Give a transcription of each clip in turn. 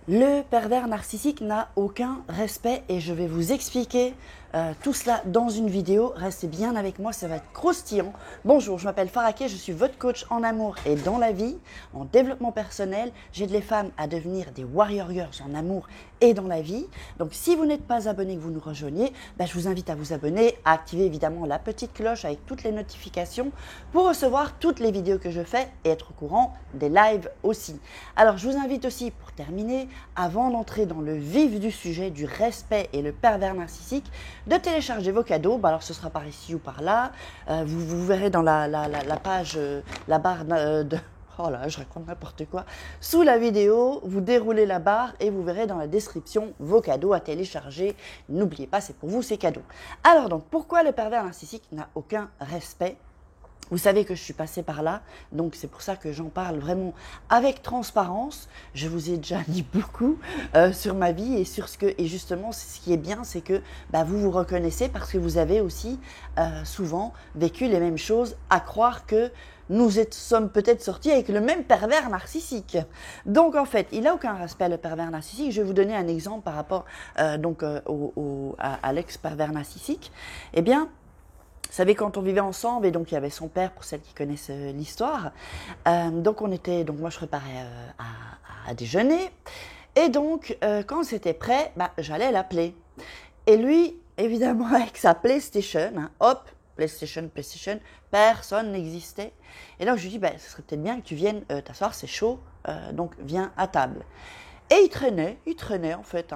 Le pervers narcissique n'a aucun respect et je vais vous expliquer tout cela dans une vidéo. Restez bien avec moi, ça va être croustillant. Bonjour, je m'appelle Faraké, je suis votre coach en amour et dans la vie, en développement personnel. J'aide les femmes à devenir des warrior girls en amour et dans la vie. Donc si vous n'êtes pas abonné, que vous nous rejoignez, je vous invite à vous abonner, à activer évidemment la petite cloche avec toutes les notifications pour recevoir toutes les vidéos que je fais et être au courant des lives aussi. Alors je vous invite aussi, pour terminer, avant d'entrer dans le vif du sujet du respect et le pervers narcissique, de télécharger vos cadeaux. Alors ce sera par ici ou par là. Vous verrez dans la page, la barre de... Oh là, je raconte n'importe quoi. Sous la vidéo, vous déroulez la barre et vous verrez dans la description vos cadeaux à télécharger. N'oubliez pas, c'est pour vous ces cadeaux. Alors donc, pourquoi le pervers narcissique n'a aucun respect ? Vous savez que je suis passée par là, donc c'est pour ça que j'en parle vraiment avec transparence. Je vous ai déjà dit beaucoup sur ma vie et sur ce que, et justement, ce qui est bien, c'est que vous vous reconnaissez parce que vous avez aussi souvent vécu les mêmes choses, à croire que sommes peut-être sortis avec le même pervers narcissique. Donc en fait, il n'a aucun respect le pervers narcissique. Je vais vous donner un exemple par rapport à l'ex-pervers narcissique. Eh bien, vous savez, quand on vivait ensemble, et donc il y avait son père, pour celles qui connaissent l'histoire, donc moi je préparais à déjeuner, et donc quand c'était prêt, j'allais l'appeler. Et lui, évidemment, avec sa PlayStation, hop, PlayStation, personne n'existait. Et donc je lui dis, ce serait peut-être bien que tu viennes t'asseoir, c'est chaud, donc viens à table. Et il traînait en fait,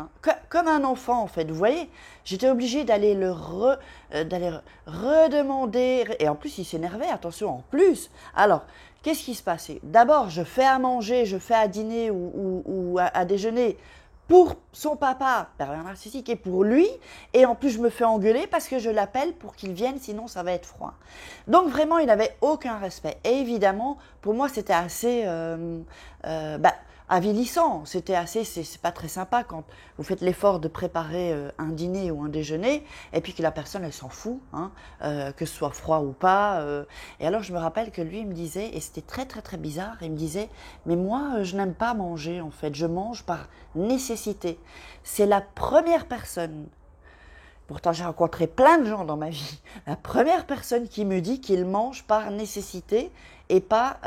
comme un enfant en fait, vous voyez. J'étais obligée d'aller redemander, et en plus il s'énervait, attention, en plus. Alors, qu'est-ce qui se passait ? D'abord, je fais à manger, je fais à dîner ou à déjeuner pour son papa, pervers narcissique, et pour lui, et en plus je me fais engueuler parce que je l'appelle pour qu'il vienne, sinon ça va être froid. Donc vraiment, il n'avait aucun respect. Et évidemment, pour moi, c'était assez... avilissant, c'est pas très sympa quand vous faites l'effort de préparer un dîner ou un déjeuner et puis que la personne elle s'en fout, que ce soit froid ou pas. Et alors je me rappelle que lui il me disait, et c'était très très très bizarre, il me disait mais moi je n'aime pas manger en fait, je mange par nécessité. C'est la première personne. Pourtant, j'ai rencontré plein de gens dans ma vie. La première personne qui me dit qu'il mange par nécessité et pas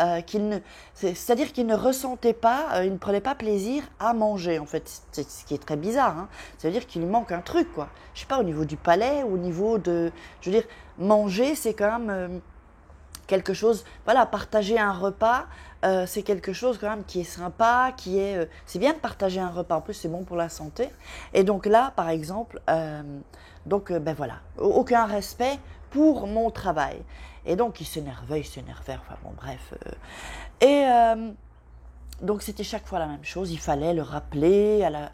c'est-à-dire qu'il ne ressentait pas, il ne prenait pas plaisir à manger. En fait, c'est ce qui est très bizarre. Ça veut dire qu'il lui manque un truc, quoi. Je sais pas, au niveau du palais, au niveau de, je veux dire, manger, c'est quand même quelque chose. Voilà, partager un repas. C'est quelque chose quand même qui est sympa, c'est bien de partager un repas, en plus c'est bon pour la santé. Et donc là, par exemple, voilà, aucun respect pour mon travail. Et donc il s'énervait, enfin bon bref. Donc c'était chaque fois la même chose, il fallait le rappeler à la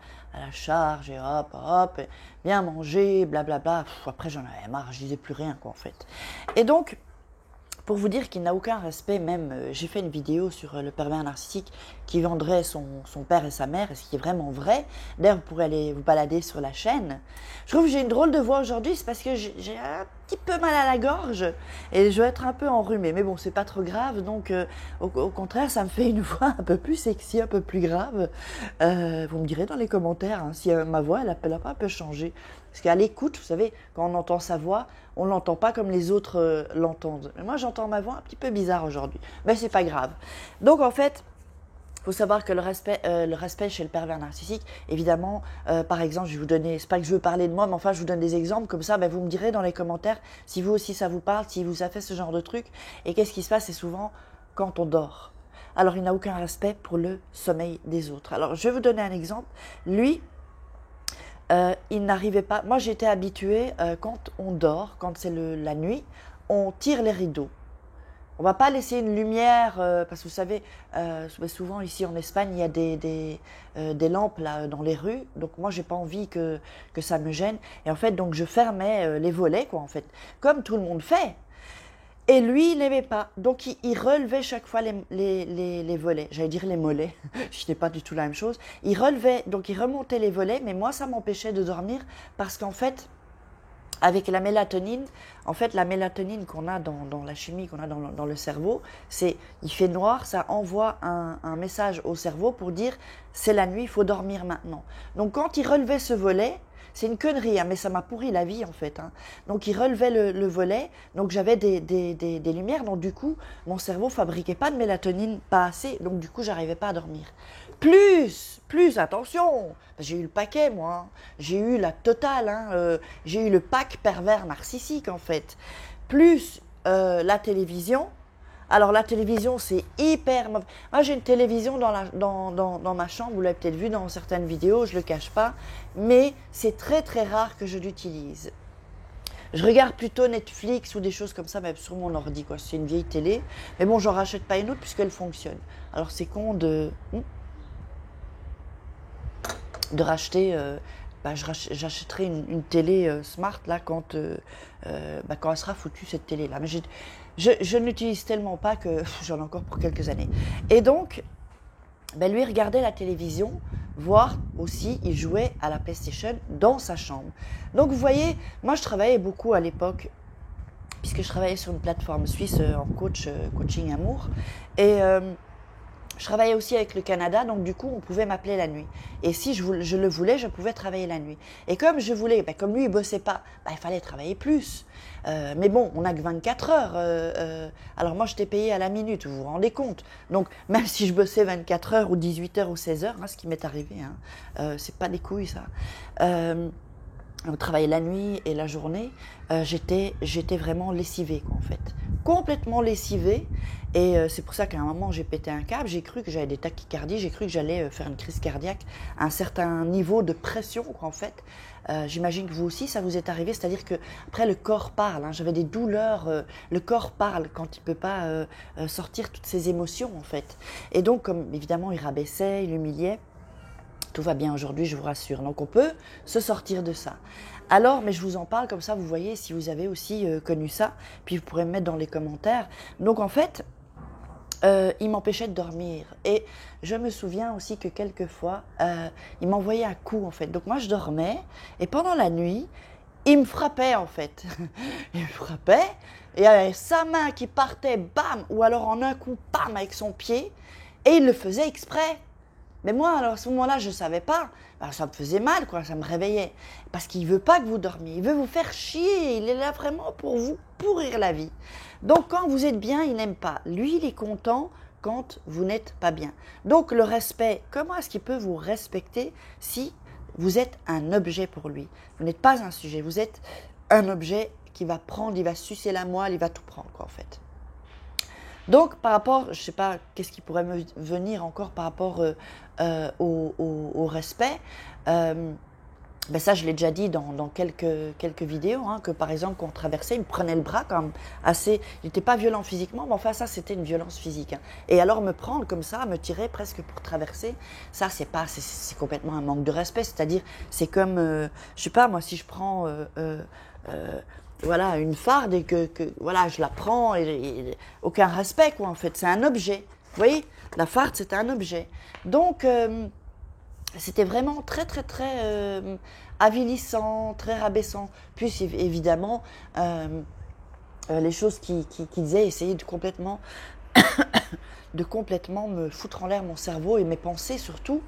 charge, et hop, bien manger, blablabla. Après j'en avais marre, je disais plus rien quoi en fait. Et donc, pour vous dire qu'il n'a aucun respect, même j'ai fait une vidéo sur le pervers narcissique qui vendrait son père et sa mère, et ce qui est vraiment vrai. D'ailleurs, vous pourrez aller vous balader sur la chaîne. Je trouve que j'ai une drôle de voix aujourd'hui, c'est parce que j'ai un petit peu mal à la gorge et je vais être un peu enrhumée. Mais bon, c'est pas trop grave, donc au contraire, ça me fait une voix un peu plus sexy, un peu plus grave. Vous me direz dans les commentaires si ma voix, elle a pas un peu changé. Parce qu'à l'écoute, vous savez, quand on entend sa voix, on ne l'entend pas comme les autres l'entendent. Mais moi, j'entends ma voix un petit peu bizarre aujourd'hui. Mais c'est pas grave. Donc, en fait, il faut savoir que le respect chez le pervers narcissique, évidemment, par exemple, je vais vous donner, c'est pas que je veux parler de moi, mais enfin, je vous donne des exemples. Comme ça, vous me direz dans les commentaires si vous aussi ça vous parle, si vous avez fait ce genre de truc. Et qu'est-ce qui se passe ? C'est souvent quand on dort. Alors, il n'a aucun respect pour le sommeil des autres. Alors, je vais vous donner un exemple. Lui... il n'arrivait pas. Moi, j'étais habituée quand on dort, quand c'est la nuit, on tire les rideaux. On va pas laisser une lumière parce que vous savez, souvent ici en Espagne, il y a des lampes là dans les rues. Donc moi, j'ai pas envie que ça me gêne. Et en fait, donc je fermais les volets quoi. En fait, comme tout le monde fait. Et lui, il n'aimait pas. Donc, il relevait chaque fois les volets. J'allais dire les mollets. Je n'étais pas du tout la même chose. Il remontait les volets, mais moi, ça m'empêchait de dormir parce qu'en fait, avec la mélatonine, en fait, la mélatonine qu'on a dans la chimie, qu'on a dans le cerveau, il fait noir, ça envoie un message au cerveau pour dire c'est la nuit, il faut dormir maintenant. Donc quand il relevait ce volet, c'est une connerie, hein, mais ça m'a pourri la vie en fait. Hein. Donc il relevait le volet, donc j'avais des lumières, donc du coup mon cerveau fabriquait pas de mélatonine, pas assez, donc du coup j'arrivais pas à dormir. Plus, attention, j'ai eu le paquet moi, hein. J'ai eu la totale, hein, j'ai eu le pack pervers narcissique en fait. Plus la télévision. Alors la télévision c'est hyper... Moi j'ai une télévision dans ma chambre, vous l'avez peut-être vu dans certaines vidéos, je ne le cache pas, mais c'est très très rare que je l'utilise. Je regarde plutôt Netflix ou des choses comme ça, mais sur mon ordi quoi, c'est une vieille télé. Mais bon, j'en rachète pas une autre puisqu'elle fonctionne. Alors c'est con de racheter... j'achèterai une télé smart là quand elle sera foutue cette télé là. Mais je ne l'utilise tellement pas que j'en ai encore pour quelques années. Et donc, lui regardait la télévision, voire aussi il jouait à la PlayStation dans sa chambre. Donc vous voyez, moi je travaillais beaucoup à l'époque, puisque je travaillais sur une plateforme suisse en coaching amour. Et je travaillais aussi avec le Canada, donc du coup, on pouvait m'appeler la nuit. Et si je le voulais, je pouvais travailler la nuit. Et comme je voulais, comme lui, il ne bossait pas, il fallait travailler plus. Mais bon, on n'a que 24 heures. Alors moi, je t'ai payé à la minute, vous vous rendez compte. Donc, même si je bossais 24 heures ou 18 heures ou 16 heures, ce qui m'est arrivé, c'est pas des couilles, ça. On travaillait la nuit et la journée, j'étais vraiment lessivée, quoi, en fait. Complètement lessivée. Et c'est pour ça qu'à un moment, j'ai pété un câble. J'ai cru que j'avais des tachycardies. J'ai cru que j'allais faire une crise cardiaque à un certain niveau de pression, quoi, en fait. J'imagine que vous aussi, ça vous est arrivé. C'est-à-dire que après le corps parle. Hein, j'avais des douleurs. Le corps parle quand il ne peut pas sortir toutes ses émotions, en fait. Et donc, comme évidemment, il rabaissait, il humiliait. Tout va bien aujourd'hui, je vous rassure. Donc on peut se sortir de ça. Alors, mais je vous en parle comme ça, vous voyez si vous avez aussi connu ça. Puis vous pourrez me mettre dans les commentaires. Donc en fait, il m'empêchait de dormir. Et je me souviens aussi que quelquefois, il m'envoyait un coup en fait. Donc moi je dormais et pendant la nuit, il me frappait en fait. Il me frappait et il y avait sa main qui partait, bam, ou alors en un coup, bam, avec son pied. Et il le faisait exprès. Mais moi, alors à ce moment-là, je ne savais pas. Alors, ça me faisait mal, quoi, ça me réveillait. Parce qu'il ne veut pas que vous dormiez, il veut vous faire chier. Il est là vraiment pour vous pourrir la vie. Donc, quand vous êtes bien, il n'aime pas. Lui, il est content quand vous n'êtes pas bien. Donc, le respect, comment est-ce qu'il peut vous respecter si vous êtes un objet pour lui? Vous n'êtes pas un sujet, vous êtes un objet qui va prendre, il va sucer la moelle, il va tout prendre, quoi, en fait. Donc, par rapport, je ne sais pas, qu'est-ce qui pourrait me venir encore par rapport au respect. Ça, je l'ai déjà dit dans quelques vidéos, hein, que par exemple, quand on traversait, il me prenait le bras quand même assez... Il n'était pas violent physiquement, mais enfin, ça, c'était une violence physique. Hein. Et alors, me prendre comme ça, me tirer presque pour traverser, ça, c'est complètement un manque de respect. C'est-à-dire, c'est comme, je ne sais pas, moi, si je prends... voilà, une farde et que voilà, je la prends et aucun respect, quoi, en fait. C'est un objet. Vous voyez, la farde, c'est un objet. Donc, c'était vraiment très, très, très avilissant, très rabaissant. Puis, évidemment, les choses qu'il disait, essayer de complètement me foutre en l'air mon cerveau et mes pensées surtout,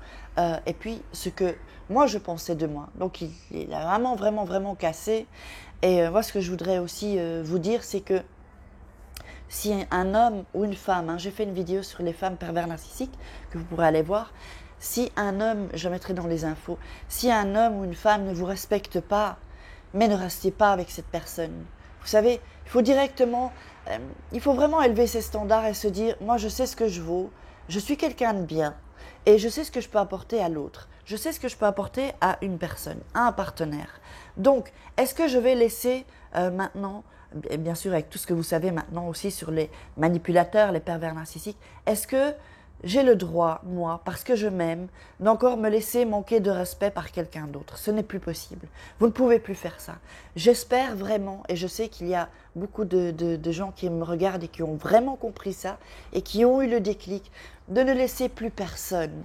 et puis ce que moi je pensais de moi. Donc il a vraiment, vraiment, vraiment cassé. Et moi ce que je voudrais aussi vous dire, c'est que si un homme ou une femme, hein, j'ai fait une vidéo sur les femmes pervers narcissiques, que vous pourrez aller voir, si un homme, je mettrai dans les infos, si un homme ou une femme ne vous respecte pas, mais ne restez pas avec cette personne. Vous savez, il faut directement, il faut vraiment élever ses standards et se dire, moi je sais ce que je vaux, je suis quelqu'un de bien et je sais ce que je peux apporter à l'autre. Je sais ce que je peux apporter à une personne, à un partenaire. Donc, est-ce que je vais laisser maintenant, bien sûr avec tout ce que vous savez maintenant aussi sur les manipulateurs, les pervers narcissiques, est-ce que j'ai le droit, moi, parce que je m'aime, d'encore me laisser manquer de respect par quelqu'un d'autre? Ce n'est plus possible. Vous ne pouvez plus faire ça. J'espère vraiment, et je sais qu'il y a beaucoup de gens qui me regardent et qui ont vraiment compris ça, et qui ont eu le déclic de ne laisser plus personne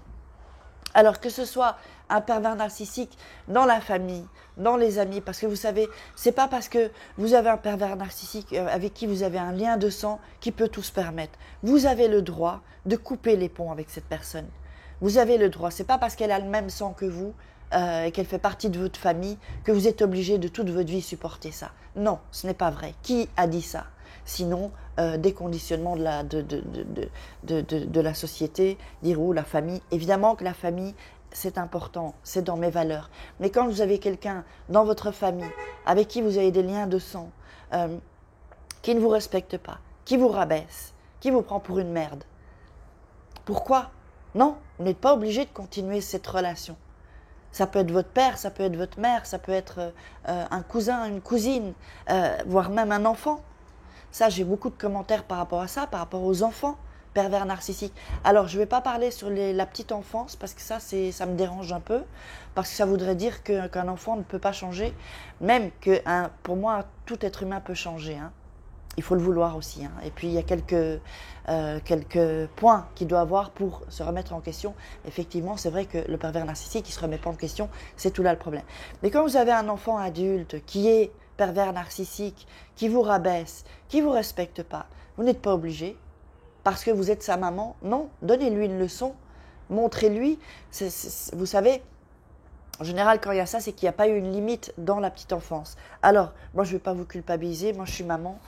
Alors que ce soit un pervers narcissique dans la famille, dans les amis, parce que vous savez, c'est pas parce que vous avez un pervers narcissique avec qui vous avez un lien de sang qui peut tout se permettre. Vous avez le droit de couper les ponts avec cette personne. Vous avez le droit. C'est pas parce qu'elle a le même sang que vous et qu'elle fait partie de votre famille que vous êtes obligé de toute votre vie supporter ça. Non, ce n'est pas vrai. Qui a dit ça? Sinon, des conditionnements de la société, dire ou la famille. Évidemment que la famille, c'est important, c'est dans mes valeurs. Mais quand vous avez quelqu'un dans votre famille avec qui vous avez des liens de sang, qui ne vous respecte pas, qui vous rabaisse, qui vous prend pour une merde, pourquoi? Non, vous n'êtes pas obligé de continuer cette relation. Ça peut être votre père, ça peut être votre mère, ça peut être un cousin, une cousine, voire même un enfant. Ça, j'ai beaucoup de commentaires par rapport à ça, par rapport aux enfants pervers narcissiques. Alors, je ne vais pas parler sur la petite enfance, parce que ça me dérange un peu, parce que ça voudrait dire qu'un enfant ne peut pas changer, même que, pour moi, tout être humain peut changer. Hein. Il faut le vouloir aussi. Hein. Et puis, il y a quelques points qu'il doit avoir pour se remettre en question. Effectivement, c'est vrai que le pervers narcissique, il ne se remet pas en question, c'est tout là le problème. Mais quand vous avez un enfant adulte qui est pervers narcissique, qui vous rabaisse, qui ne vous respecte pas, vous n'êtes pas obligé, parce que vous êtes sa maman. Non, donnez-lui une leçon, montrez-lui. Vous savez, en général, quand il y a ça, c'est qu'il n'y a pas eu une limite dans la petite enfance. Alors, moi, je ne vais pas vous culpabiliser, moi, je suis maman.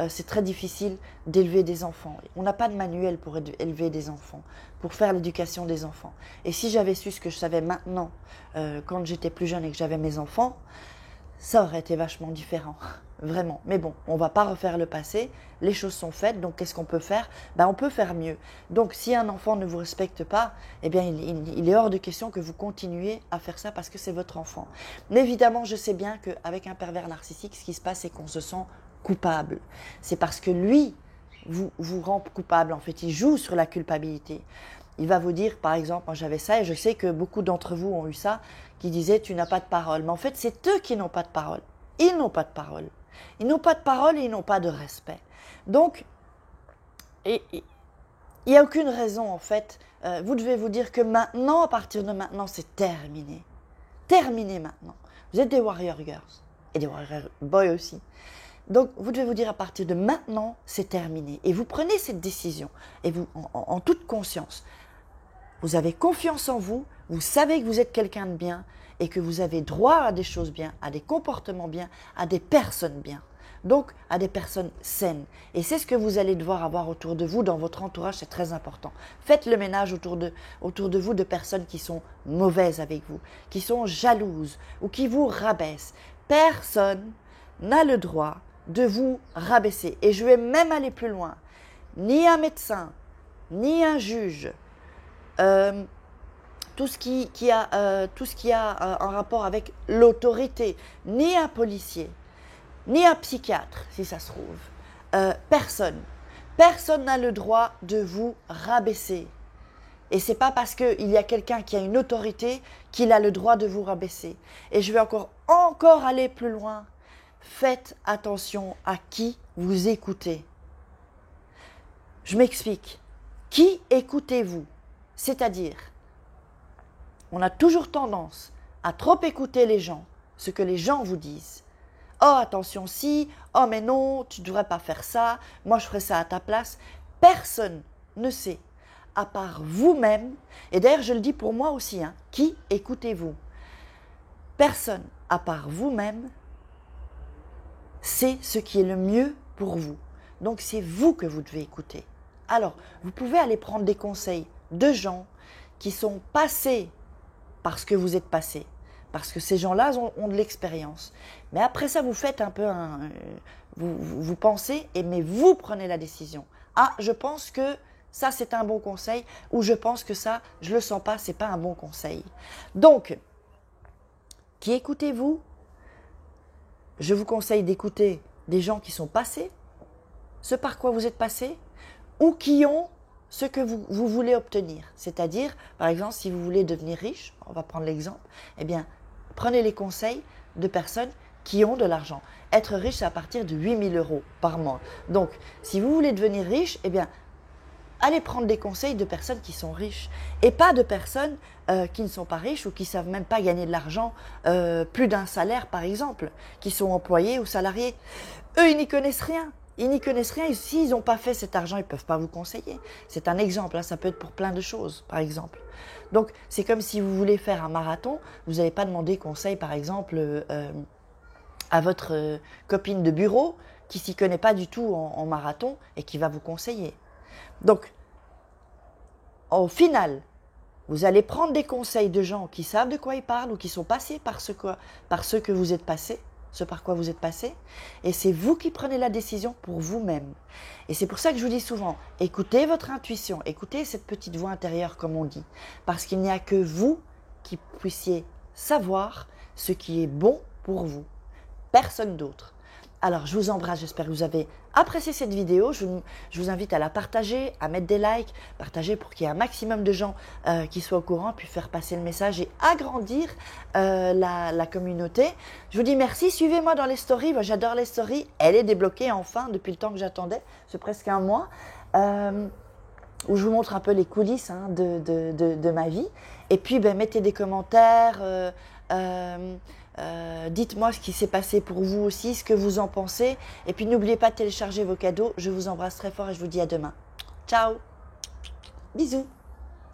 C'est très difficile d'élever des enfants. On n'a pas de manuel pour élever des enfants, pour faire l'éducation des enfants. Et si j'avais su ce que je savais maintenant, quand j'étais plus jeune et que j'avais mes enfants, ça aurait été vachement différent, vraiment. Mais bon, on ne va pas refaire le passé, les choses sont faites, donc qu'est-ce qu'on peut faire? On peut faire mieux. Donc si un enfant ne vous respecte pas, eh bien il est hors de question que vous continuiez à faire ça parce que c'est votre enfant. Mais évidemment, je sais bien qu'avec un pervers narcissique, ce qui se passe, c'est qu'on se sent coupable. C'est parce que lui vous rend coupable, en fait, il joue sur la culpabilité. Il va vous dire, par exemple, moi j'avais ça et je sais que beaucoup d'entre vous ont eu ça, qui disaient tu n'as pas de parole. Mais en fait, c'est eux qui n'ont pas de parole. Ils n'ont pas de parole. Ils n'ont pas de parole et ils n'ont pas de respect. Donc, il n'y a aucune raison, en fait. Vous devez vous dire que maintenant, à partir de maintenant, c'est terminé. Terminé maintenant. Vous êtes des warrior girls et des warrior boys aussi. Donc, vous devez vous dire à partir de maintenant, c'est terminé. Et vous prenez cette décision, et vous, en toute conscience. Vous avez confiance en vous, vous savez que vous êtes quelqu'un de bien, et que vous avez droit à des choses bien, à des comportements bien, à des personnes bien. Donc, à des personnes saines. Et c'est ce que vous allez devoir avoir autour de vous, dans votre entourage, c'est très important. Faites le ménage autour de vous de personnes qui sont mauvaises avec vous, qui sont jalouses, ou qui vous rabaissent. Personne n'a le droit de vous rabaisser. Et je vais même aller plus loin. Ni un médecin, ni un juge, tout ce qui a un rapport avec l'autorité, ni un policier, ni un psychiatre, si ça se trouve, personne n'a le droit de vous rabaisser. Et c'est pas parce qu'il y a quelqu'un qui a une autorité qu'il a le droit de vous rabaisser. Et je vais encore aller plus loin. Faites attention à qui vous écoutez. Je m'explique. Qui écoutez-vous? C'est-à-dire, on a toujours tendance à trop écouter les gens, ce que les gens vous disent. Oh, attention si, oh mais non, tu ne devrais pas faire ça, moi je ferai ça à ta place. Personne ne sait, à part vous-même, et d'ailleurs je le dis pour moi aussi, hein, qui écoutez-vous? Personne, à part vous-même, c'est ce qui est le mieux pour vous. Donc c'est vous que vous devez écouter. Alors, vous pouvez aller prendre des conseils de gens qui sont passés par ce que vous êtes passé. Parce que ces gens-là ont de l'expérience. Mais après ça, vous faites un peu vous pensez, mais vous prenez la décision. Ah, je pense que ça, c'est un bon conseil. Ou je pense que ça, je ne le sens pas, ce n'est pas un bon conseil. Donc, qui écoutez-vous? Je vous conseille d'écouter des gens qui sont passés, ce par quoi vous êtes passé, ou qui ont ce que vous voulez obtenir. C'est-à-dire, par exemple, si vous voulez devenir riche, on va prendre l'exemple, eh bien, prenez les conseils de personnes qui ont de l'argent. Être riche, c'est à partir de 8 000 € par mois. Donc, si vous voulez devenir riche, eh bien, allez prendre des conseils de personnes qui sont riches et pas de personnes qui ne sont pas riches ou qui ne savent même pas gagner de l'argent, plus d'un salaire par exemple, qui sont employés ou salariés. Eux, ils n'y connaissent rien. Ils n'y connaissent rien et s'ils n'ont pas fait cet argent, ils ne peuvent pas vous conseiller. C'est un exemple, hein, ça peut être pour plein de choses, par exemple. Donc, c'est comme si vous voulez faire un marathon, vous n'allez pas demander conseil, par exemple, à votre copine de bureau qui s'y connaît pas du tout en marathon et qui va vous conseiller. Donc, au final, vous allez prendre des conseils de gens qui savent de quoi ils parlent ou qui sont passés par ce que vous êtes passé, ce par quoi vous êtes passé, et c'est vous qui prenez la décision pour vous-même. Et c'est pour ça que je vous dis souvent, écoutez votre intuition, écoutez cette petite voix intérieure comme on dit, parce qu'il n'y a que vous qui puissiez savoir ce qui est bon pour vous, personne d'autre. Alors, je vous embrasse, j'espère que vous avez apprécié cette vidéo. Je vous invite à la partager, à mettre des likes, partager pour qu'il y ait un maximum de gens qui soient au courant, puis faire passer le message et agrandir la communauté. Je vous dis merci, suivez-moi dans les stories. Moi, j'adore les stories. Elle est débloquée enfin depuis le temps que j'attendais. C'est presque un mois. Où je vous montre un peu les coulisses hein, de ma vie. Et puis, mettez des commentaires. Dites-moi ce qui s'est passé pour vous aussi, ce que vous en pensez. Et puis n'oubliez pas de télécharger vos cadeaux. Je vous embrasse très fort et je vous dis à demain. Ciao. Bisous.